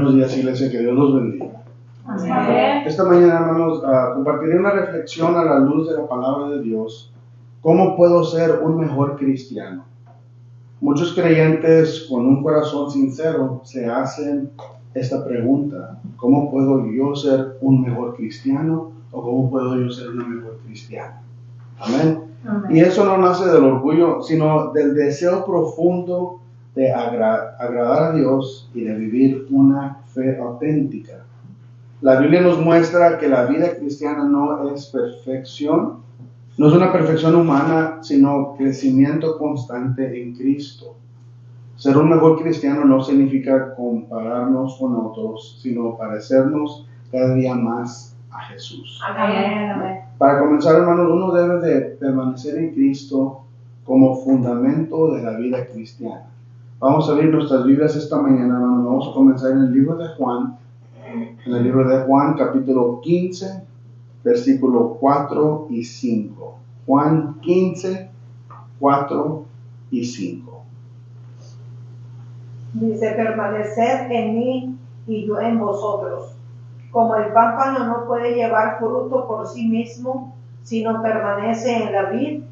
Buenos días, iglesia, que Dios los bendiga. Amén. Esta mañana, hermanos, compartiré una reflexión a la luz de la palabra de Dios. ¿Cómo puedo ser un mejor cristiano? Muchos creyentes con un corazón sincero se hacen esta pregunta: ¿cómo puedo yo ser un mejor cristiano? ¿O cómo puedo yo ser una mejor cristiana? Amén. Amén. Y eso no nace del orgullo, sino del deseo profundo de agradar a Dios y de vivir una fe auténtica. La Biblia nos muestra que la vida cristiana no es perfección, no es una perfección humana, sino crecimiento constante en Cristo. Ser un mejor cristiano no significa compararnos con otros, sino parecernos cada día más a Jesús. Amén. Amén. Para comenzar, hermanos, uno debe de permanecer en Cristo como fundamento de la vida cristiana. Vamos a abrir nuestras Biblias esta mañana, hermanos. Vamos a comenzar en el libro de Juan. En el libro de Juan, capítulo 15, versículo 4 y 5. Juan 15, 4 y 5. Dice: permaneced en mí y yo en vosotros. Como el pámpano no puede llevar fruto por sí mismo si no permanece en la vid,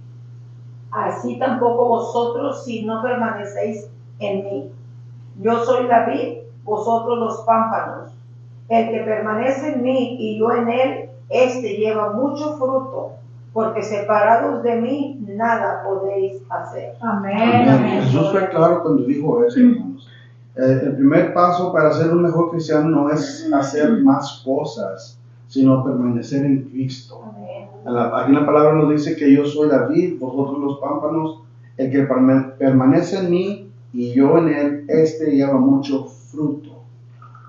así tampoco vosotros si no permanecéis en mí. Yo soy la vid, vosotros los pámpanos. El que permanece en mí y yo en él, éste lleva mucho fruto, porque separados de mí nada podéis hacer. Amén. Amén. Jesús fue claro cuando dijo eso, hermanos. El primer paso para ser un mejor cristiano no es hacer más cosas, sino permanecer en Cristo. Amén. Aquí en la palabra nos dice que yo soy la vid, vosotros los pámpanos. El que permanece en mí y yo en él, este lleva mucho fruto.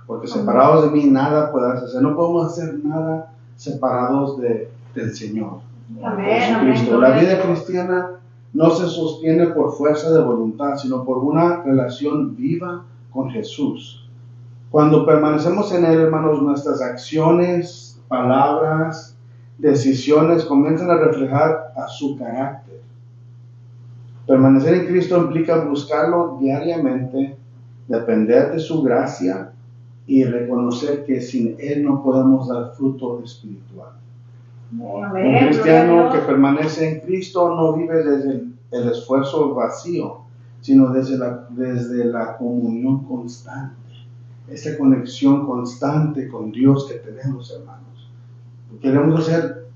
Porque separados de mí nada podrás hacer. No podemos hacer nada separados del Señor. Amén. Jesucristo. Amén. La vida cristiana no se sostiene por fuerza de voluntad, sino por una relación viva con Jesús. Cuando permanecemos en Él, hermanos, nuestras acciones, palabras, decisiones comienzan a reflejar a su carácter. Permanecer en Cristo implica buscarlo diariamente, depender de su gracia y reconocer que sin Él no podemos dar fruto espiritual. Un cristiano que permanece en Cristo no vive desde el esfuerzo vacío, sino desde la comunión constante, esa conexión constante con Dios que tenemos, hermanos. Queremos ser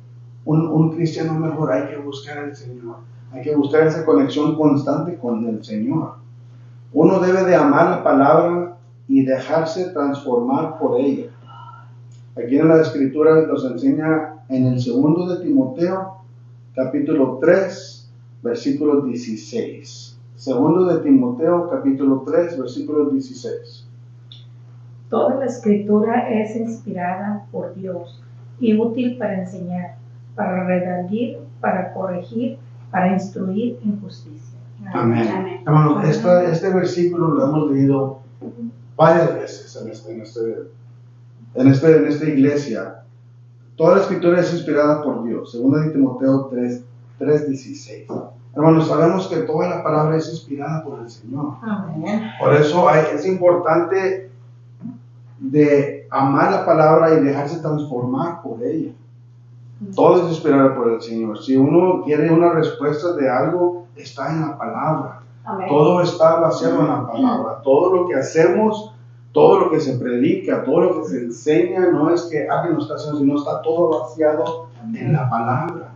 un cristiano mejor, hay que buscar al Señor, hay que buscar esa conexión constante con el Señor. Uno debe de amar la palabra y dejarse transformar por ella. Aquí en la Escritura nos enseña en el 2 de Timoteo, capítulo 3, versículo 16. 2 de Timoteo, capítulo 3, versículo 16. Toda la escritura es inspirada por Dios y útil para enseñar, para redarguir, para corregir, para instruir en justicia. Amén. Hermanos, este versículo lo hemos leído varias veces en esta iglesia. Toda la escritura es inspirada por Dios. 2 de Timoteo 3:16. Hermanos, sabemos que toda la palabra es inspirada por el Señor. Amén. Por eso es importante de amar la palabra y dejarse transformar por ella. Todo es inspirado por el Señor. Si uno quiere una respuesta de algo, está en la palabra. Amén. Todo está basado en la palabra. Todo lo que hacemos, todo lo que se predica, todo lo que se enseña, no es que alguien lo está haciendo, sino está todo vaciado en la palabra.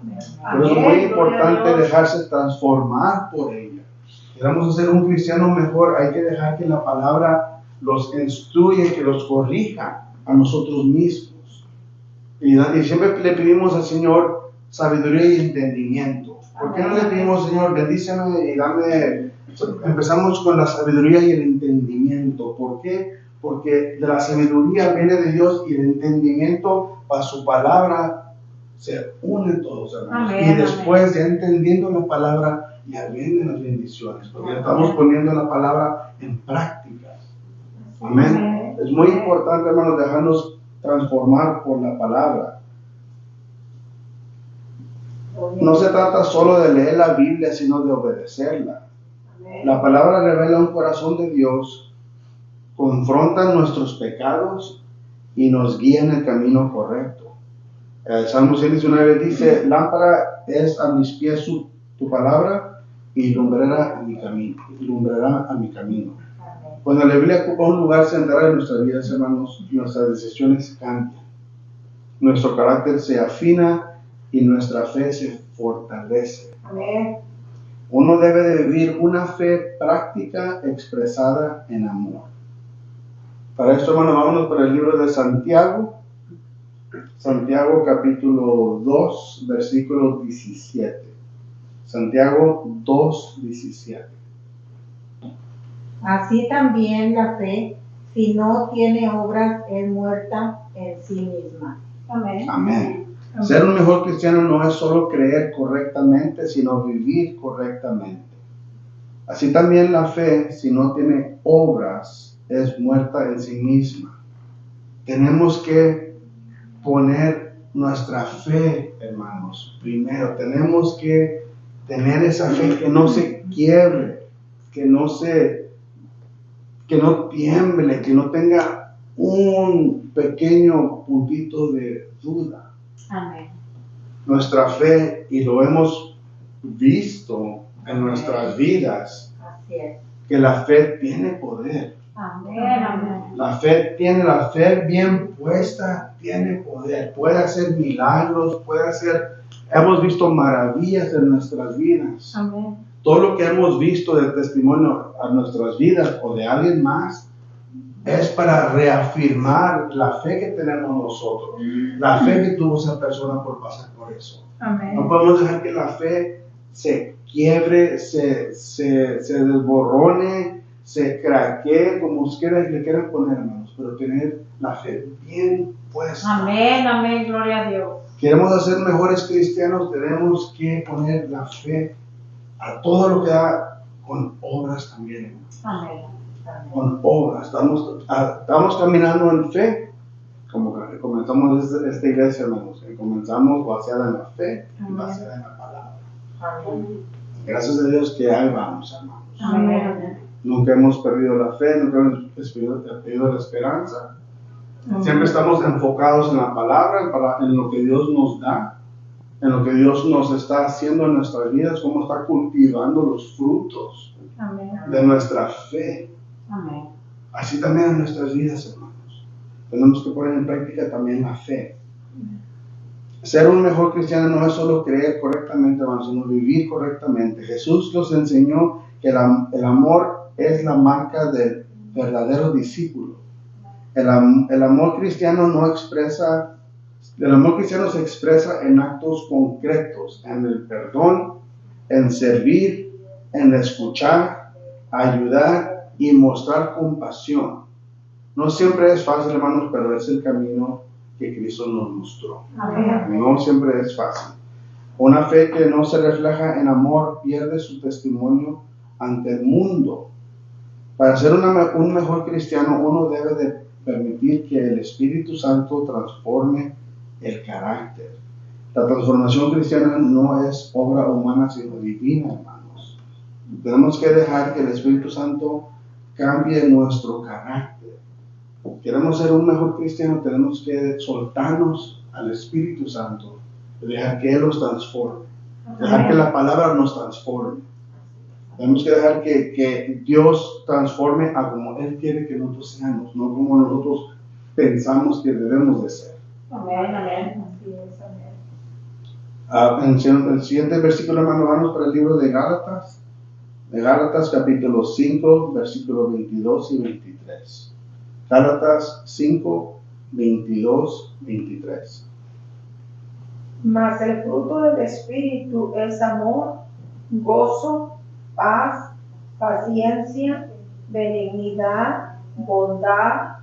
Por eso es muy importante dejarse transformar por ella. Queremos ser un cristiano mejor, hay que dejar que la palabra los instruya, que los corrija a nosotros mismos. Y siempre le pedimos al Señor sabiduría y entendimiento. ¿Por qué no le pedimos, Señor, bendíceme y dame? Empezamos con la sabiduría y el entendimiento. ¿Por qué? Porque de la sabiduría viene de Dios y el entendimiento para su palabra se unen todos, hermanos. Amén, y después, ya entendiendo la palabra, ya vienen las bendiciones, porque estamos poniendo la palabra en práctica. Amén. Es muy importante, hermanos, dejarnos transformar por la palabra. No se trata solo de leer la Biblia, sino de obedecerla. La palabra revela un corazón de Dios confrontan nuestros pecados y nos guían en el camino correcto. El Salmo 119 dice, lámpara es a mis pies tu palabra y lumbrera a mi camino. Cuando la Biblia ocupa un lugar central en nuestras vidas, hermanos, nuestras decisiones cambian. Nuestro carácter se afina y nuestra fe se fortalece. Amén. Uno debe de vivir una fe práctica expresada en amor. Para esto, hermano, vámonos para el libro de Santiago. Santiago capítulo 2, versículo 17. Santiago 2, 17. Así también la fe, si no tiene obras, es muerta en sí misma. Amén. Amén. Ser un mejor cristiano no es solo creer correctamente, sino vivir correctamente. Así también la fe, si no tiene obras, es muerta en sí misma. Tenemos que poner nuestra fe, hermanos, primero. Tenemos que tener esa fe que no se quiebre, que no tiemble, que no tenga un pequeño puntito de duda. Amén. Nuestra fe, y lo hemos visto en nuestras vidas, Así es. que la fe tiene poder. Amén. Amén. La fe bien puesta, tiene poder. Puede hacer milagros, hemos visto maravillas en nuestras vidas. Amén. Todo lo que hemos visto de testimonio a nuestras vidas o de alguien más es para reafirmar la fe que tenemos nosotros, la fe que tuvo esa persona por pasar por eso. Amén. No podemos dejar que la fe se quiebre, se desborrone, se craquee, como ustedes le quieran poner, hermanos, pero tener la fe bien puesta. Amén. Amén. Gloria a Dios. Queremos ser mejores cristianos, tenemos que poner la fe a todo lo que da con obras también, hermanos. Amén. Con obras. Estamos caminando en fe, como comenzamos esta iglesia, hermanos. Comenzamos basada en la fe y basada en la palabra. Amén. Gracias a Dios que ahí vamos, hermanos. Amén. Nunca hemos perdido la fe, nunca hemos perdido la esperanza. Amén. Siempre estamos enfocados en la palabra, en lo que Dios nos da, en lo que Dios nos está haciendo en nuestras vidas, cómo está cultivando los frutos Amén. de nuestra fe. Amén. Así también en nuestras vidas, hermanos. Tenemos que poner en práctica también la fe. Ser un mejor cristiano no es solo creer correctamente, hermanos, sino vivir correctamente. Jesús nos enseñó que el amor es la marca del verdadero discípulo. El amor cristiano se expresa en actos concretos, en el perdón, en servir, en escuchar, ayudar y mostrar compasión. No siempre es fácil, hermanos, pero es el camino que Cristo nos mostró. Amén. No siempre es fácil. Una fe que no se refleja en amor pierde su testimonio ante el mundo. Para ser un mejor cristiano, uno debe de permitir que el Espíritu Santo transforme el carácter. La transformación cristiana no es obra humana, sino divina, hermanos. Tenemos que dejar que el Espíritu Santo cambie nuestro carácter. Queremos ser un mejor cristiano, tenemos que soltarnos al Espíritu Santo, dejar que Él nos transforme, dejar que la palabra nos transforme. Tenemos que dejar que Dios transforme a como Él quiere que nosotros seamos, no como nosotros pensamos que debemos de ser. Amén. Amén. Así es. Amén. En el siguiente versículo, hermano, vamos para el libro de Gálatas. De Gálatas capítulo 5, versículos 22 y 23. Gálatas 5, 22, 23. Mas el fruto del Espíritu es amor, gozo, paz, paciencia, benignidad, bondad,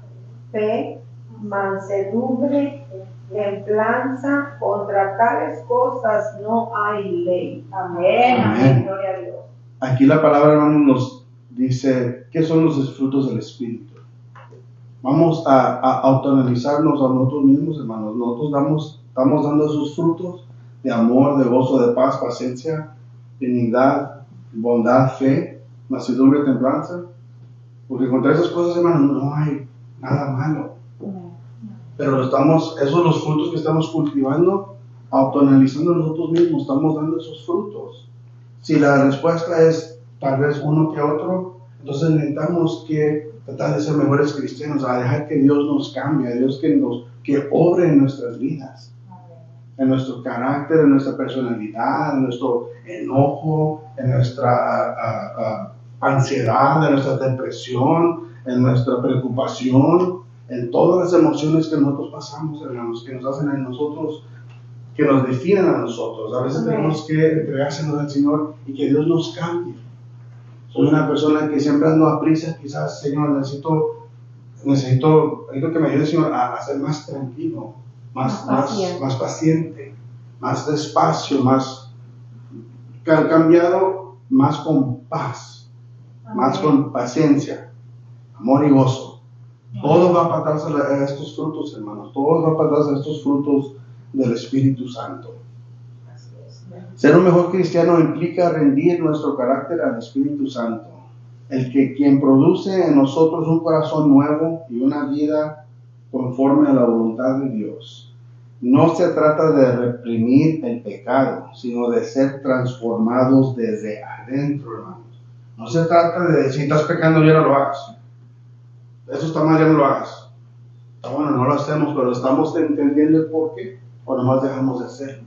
fe, mansedumbre, templanza. Contra tales cosas no hay ley. Amén. Amén. Gloria a Dios. Aquí la palabra, hermano, nos dice qué son los frutos del Espíritu. Vamos a autoanalizarnos a nosotros mismos, hermanos. Nosotros estamos dando esos frutos de amor, de gozo, de paz, paciencia, benignidad, bondad, fe, mansedumbre, templanza. Porque contra esas cosas, hermanos, no hay nada malo. Pero esos son los frutos que estamos cultivando, autoanalizando nosotros mismos, estamos dando esos frutos. Si la respuesta es tal vez uno que otro, entonces necesitamos que tratar de ser mejores cristianos, a dejar que Dios nos cambie, a Dios que obre en nuestras vidas, en nuestro carácter, en nuestra personalidad, en nuestro enojo, en nuestra ansiedad, en nuestra depresión, en nuestra preocupación, en todas las emociones que nosotros pasamos, hermanos, que nos hacen en nosotros, que nos definen a nosotros. A veces tenemos que entregárselos al Señor y que Dios nos cambie. Soy una persona que siempre ando a prisa, quizás, Señor, necesito que me ayude, Señor, a ser más tranquilo, más paciente, más despacio, más cambiado, más con paz, más con paciencia, amor y gozo. Todo va para atrás a estos frutos, hermanos. Todo va para atrás a estos frutos del Espíritu Santo. Ser un mejor cristiano implica rendir nuestro carácter al Espíritu Santo, quien produce en nosotros un corazón nuevo y una vida conforme a la voluntad de Dios. No se trata de reprimir el pecado, sino de ser transformados desde adentro, hermanos. No se trata de decir, estás pecando, ya no lo hagas. Eso está mal, ya no lo hagas. Está bueno, no lo hacemos, pero estamos entendiendo el por qué, o nomás dejamos de hacerlo.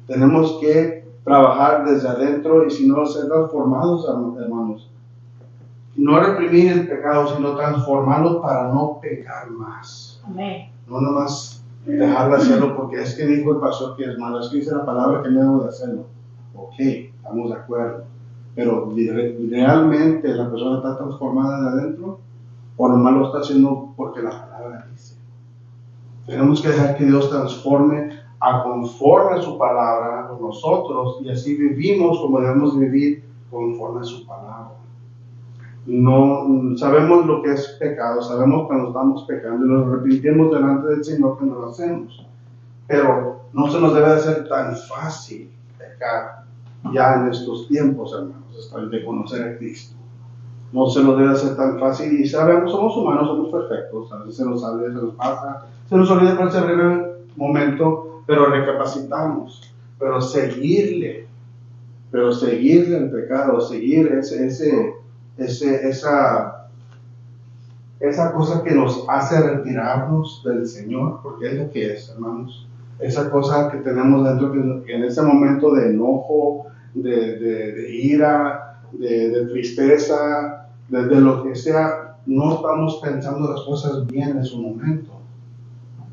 Tenemos que trabajar desde adentro y si no, ser transformados, hermanos. No reprimir el pecado, sino transformarlo para no pecar más. Amén. No nomás dejar de hacerlo porque es que dijo el pastor que es malo, es que dice la palabra que no debo de hacerlo. Ok, estamos de acuerdo. Pero realmente la persona está transformada de adentro o nomás lo está haciendo porque la palabra dice. Tenemos que dejar que Dios transforme conforme a su palabra con nosotros y así vivimos como debemos vivir conforme a su palabra. No sabemos lo que es pecado, sabemos cuando estamos pecando y nos arrepentimos delante del Señor que no lo hacemos. Pero no se nos debe hacer tan fácil pecar ya en estos tiempos, hermanos, de conocer a Cristo. No se nos debe hacer tan fácil y sabemos, somos humanos, somos perfectos, a veces se nos sale, se nos pasa, se nos olvida por ese breve momento, pero recapacitamos, pero seguirle el pecado, seguir esa cosa que nos hace retirarnos del Señor, porque es lo que es, hermanos, esa cosa que tenemos dentro, que en ese momento de enojo, de ira, de tristeza, de lo que sea, no estamos pensando las cosas bien en su momento.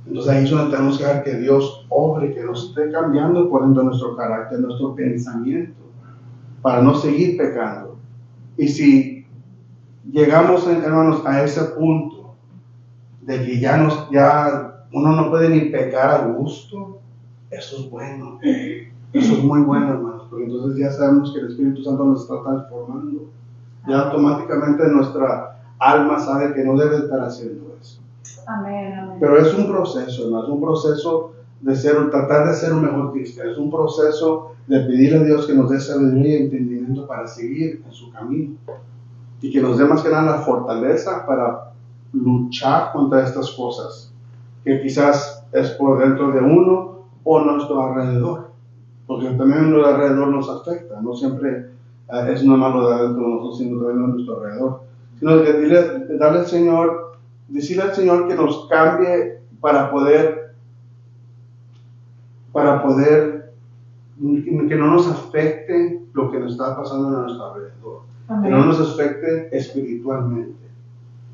Entonces ahí es donde tenemos que ver que Dios obre, que nos esté cambiando por dentro de nuestro carácter, nuestro pensamiento, para no seguir pecando. Y si llegamos, hermanos, a ese punto de que ya uno no puede ni pecar a gusto, eso es bueno. Eso es muy bueno, hermanos, porque entonces ya sabemos que el Espíritu Santo nos está transformando. Ya automáticamente nuestra alma sabe que no debe estar haciendo eso. Amén, amén. Pero es un proceso, ¿no? Es un proceso de tratar de ser un mejor cristiano. Es un proceso de pedir a Dios que nos dé sabiduría y entendimiento para seguir en su camino. Y que nos dé más que nada la fortaleza para luchar contra estas cosas, que quizás es por dentro de uno o nuestro alrededor. Porque también lo de alrededor nos afecta, no siempre es una malo de adentro de nosotros, sino también de nuestro alrededor. Sino decirle al Señor que nos cambie para poder que no nos afecte lo que nos está pasando a nuestro alrededor. Amén. Que no nos afecte espiritualmente,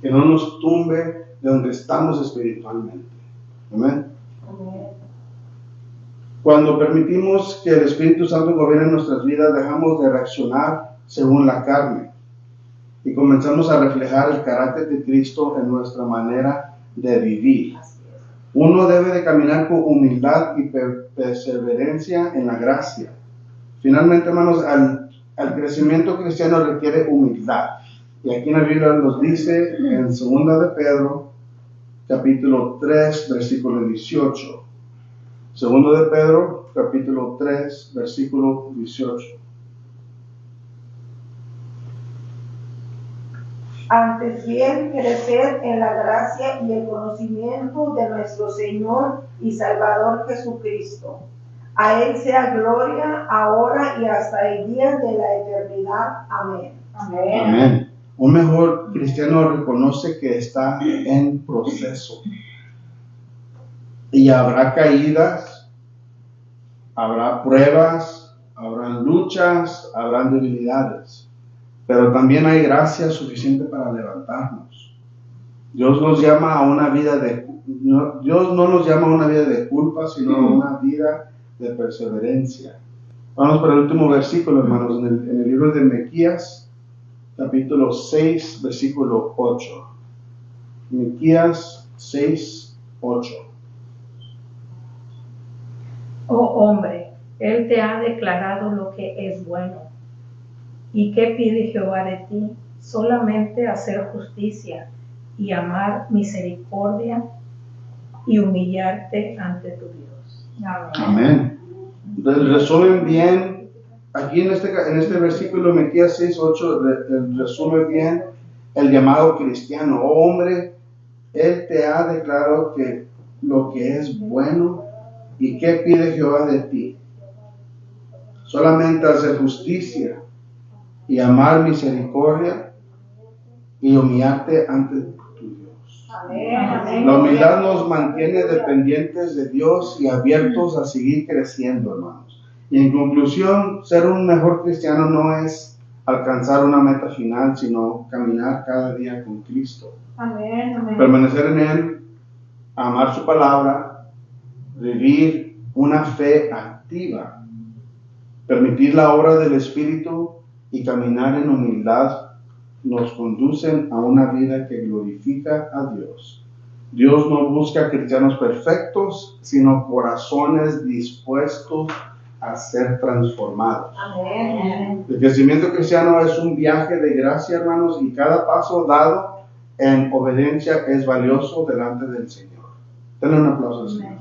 que no nos tumbe de donde estamos espiritualmente. Amén. Amén. Cuando permitimos que el Espíritu Santo gobierne nuestras vidas, dejamos de reaccionar según la carne y comenzamos a reflejar el carácter de Cristo en nuestra manera de vivir. Uno debe de caminar con humildad y perseverancia en la gracia. Finalmente, hermanos, al crecimiento cristiano requiere humildad. Y aquí en la Biblia nos dice en 2 de Pedro, capítulo 3, versículo 18. 2 de Pedro, capítulo 3, versículo 18. Antes bien, crecer en la gracia y el conocimiento de nuestro Señor y Salvador Jesucristo. A Él sea gloria, ahora y hasta el día de la eternidad. Amén. Amén. Amén. Un mejor cristiano reconoce que está en proceso. Y habrá caídas, habrá pruebas, habrán luchas, habrán debilidades. Pero también hay gracia suficiente para levantarnos. Dios nos llama a una vida Dios no nos llama a una vida de culpa, sino a una vida de perseverancia. Vamos para el último versículo, hermanos, en el libro de Miqueas, capítulo 6, versículo 8. Miqueas 6, 8. Oh hombre, Él te ha declarado lo que es bueno. ¿Y qué pide Jehová de ti? Solamente hacer justicia y amar misericordia y humillarte ante tu Dios. Amén. Entonces, resumen bien, aquí en este versículo, Miqueas 6, 8, resume bien el llamado cristiano. Oh hombre, Él te ha declarado que lo que es bueno. ¿Y qué pide Jehová de ti? Solamente hacer justicia y amar misericordia y humillarte ante tu Dios. Amén. La humildad nos mantiene dependientes de Dios y abiertos a seguir creciendo, hermanos. Y en conclusión, ser un mejor cristiano no es alcanzar una meta final, sino caminar cada día con Cristo. Amén. Amén. Permanecer en Él, amar su palabra, vivir una fe activa, permitir la obra del Espíritu y caminar en humildad nos conducen a una vida que glorifica a Dios. Dios no busca cristianos perfectos, sino corazones dispuestos a ser transformados. Amén. El crecimiento cristiano es un viaje de gracia, hermanos, y cada paso dado en obediencia es valioso delante del Señor. Denle un aplauso al Señor.